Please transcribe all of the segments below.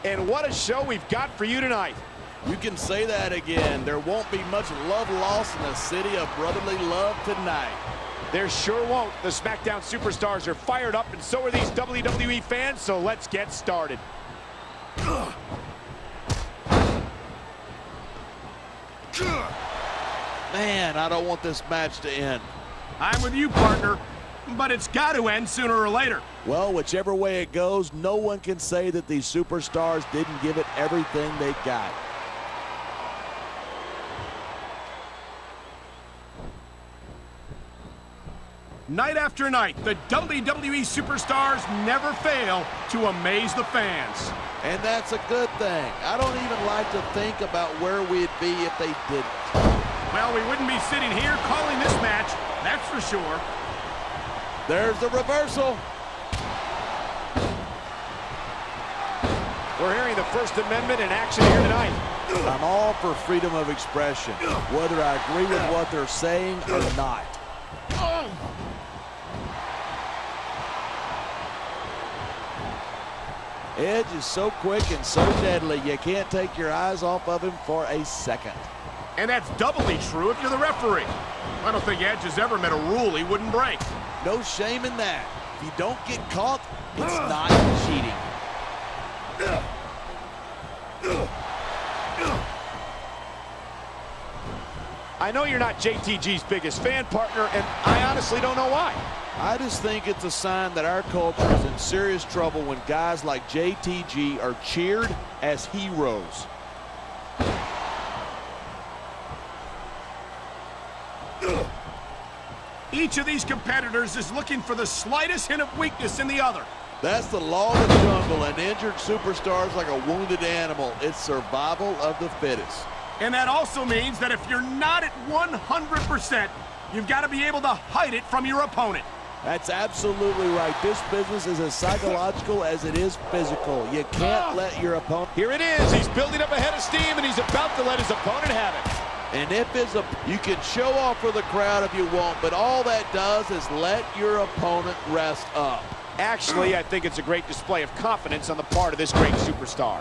And what a show we've got for you tonight. You can say that again. There won't be much love lost in the city of brotherly love tonight. There sure won't. The SmackDown superstars are fired up, and so are these WWE fans, so let's get started. Man, I don't want this match to end. I'm with you, partner, but it's got to end sooner or later. Well, whichever way it goes, no one can say that these superstars didn't give it everything they got. Night after night, the WWE superstars never fail to amaze the fans. And that's a good thing. I don't even like to think about where we'd be if they didn't. Well, we wouldn't be sitting here calling this match, that's for sure. There's the reversal. We're hearing the First Amendment in action here tonight. I'm all for freedom of expression, whether I agree with what they're saying or not. Edge is so quick and so deadly, you can't take your eyes off of him for a second. And that's doubly true if you're the referee. I don't think Edge has ever met a rule he wouldn't break. No shame in that. If you don't get caught, it's not cheating. I know you're not JTG's biggest fan, partner, and I honestly don't know why. I just think it's a sign that our culture is in serious trouble when guys like JTG are cheered as heroes. Each of these competitors is looking for the slightest hint of weakness in the other. That's the law of the jungle, and injured superstars like a wounded animal. It's survival of the fittest. And that also means that if you're not at 100%, you've got to be able to hide it from your opponent. That's absolutely right. This business is as psychological as it is physical. You can't let your opponent... Here it is. He's building up a head of steam, and he's about to let his opponent have it. And if you can show off for the crowd if you want, but all that does is let your opponent rest up. Actually, I think it's a great display of confidence on the part of this great superstar.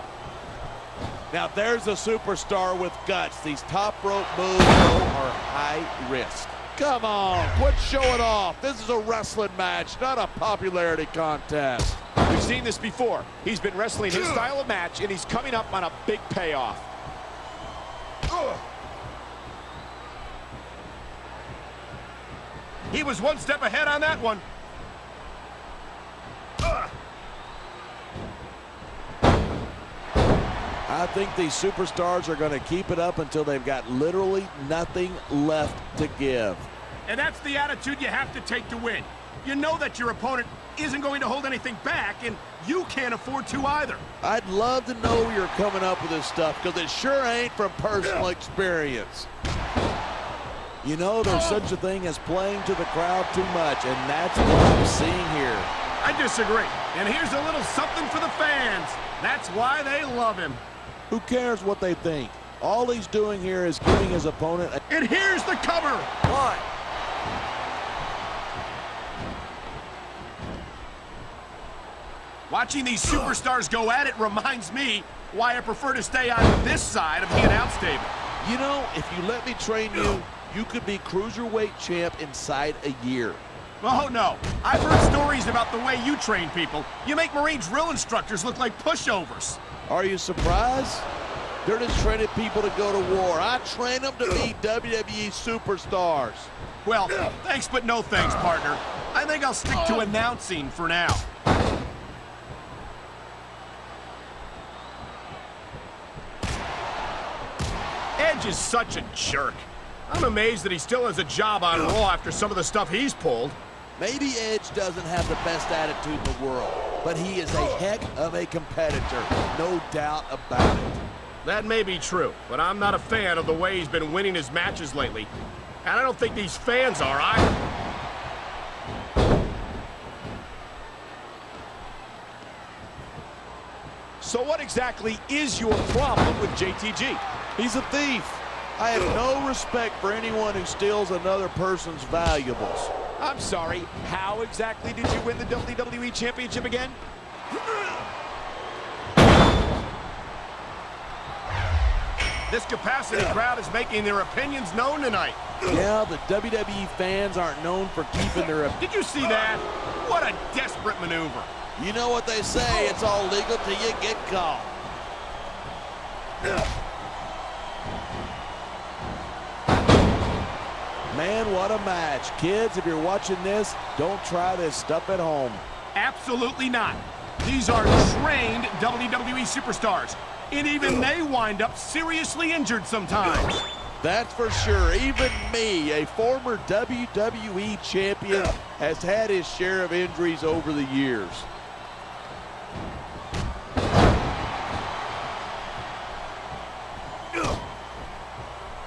Now there's a superstar with guts. These top rope moves are high risk. Come on, quit showing off. This is a wrestling match, not a popularity contest. We've seen this before. He's been wrestling his style of match, and he's coming up on a big payoff. He was one step ahead on that one. I think these superstars are going to keep it up until they've got literally nothing left to give. And that's the attitude you have to take to win. You know that your opponent isn't going to hold anything back, and you can't afford to either. I'd love to know where you're coming up with this stuff, because it sure ain't from personal experience. You know, there's such a thing as playing to the crowd too much, and that's what I'm seeing here. I disagree. And here's a little something for the fans. That's why they love him. Who cares what they think? All he's doing here is giving his opponent a... And here's the cover. One. Watching these superstars go at it reminds me why I prefer to stay on this side of the announce table. You know, if you let me train you, you could be cruiserweight champ inside a year. Oh, no. I've heard stories about the way you train people. You make Marine drill instructors look like pushovers. Are you surprised? They're just training people to go to war. I train them to be WWE superstars. Well, thanks but no thanks, partner. I think I'll stick to announcing for now. Edge is such a jerk. I'm amazed that he still has a job on Raw after some of the stuff he's pulled. Maybe Edge doesn't have the best attitude in the world, but he is a heck of a competitor, no doubt about it. That may be true, but I'm not a fan of the way he's been winning his matches lately. And I don't think these fans are either. So what exactly is your problem with JTG? He's a thief. I have no respect for anyone who steals another person's valuables. I'm sorry, how exactly did you win the WWE Championship again? This capacity crowd is making their opinions known tonight. Yeah, the WWE fans aren't known for keeping their... Did you see that? What a desperate maneuver. You know what they say, it's all legal till you get caught. Man, what a match. Kids, if you're watching this, don't try this stuff at home. Absolutely not. These are trained WWE superstars, and even they wind up seriously injured sometimes. That's for sure. Even me, a former WWE champion, has had his share of injuries over the years.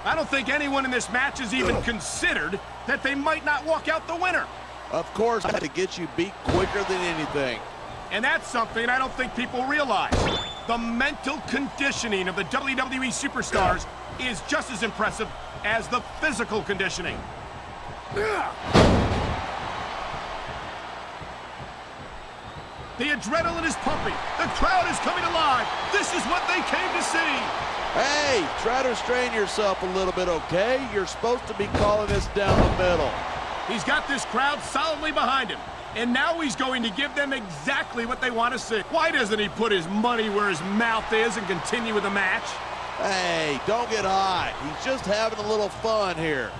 I don't think anyone in this match has even considered that they might not walk out the winner. Of course, I had to get you beat quicker than anything. And that's something I don't think people realize. The mental conditioning of the WWE superstars is just as impressive as the physical conditioning. The adrenaline is pumping. The crowd is coming alive. This is what they came to see. Hey, try to restrain yourself a little bit, okay? You're supposed to be calling this down the middle. He's got this crowd solidly behind him. And now he's going to give them exactly what they want to see. Why doesn't he put his money where his mouth is and continue with the match? Hey, don't get hot. He's just having a little fun here.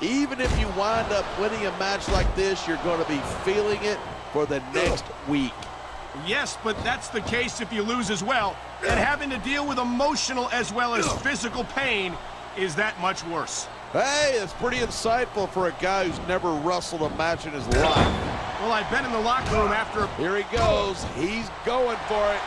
Even if you wind up winning a match like this, you're going to be feeling it for the next week. Yes, but that's the case if you lose as well. And having to deal with emotional as well as physical pain is that much worse. Hey, that's pretty insightful for a guy who's never wrestled a match in his life. Well, I've been in the locker room after... Here he goes. He's going for it.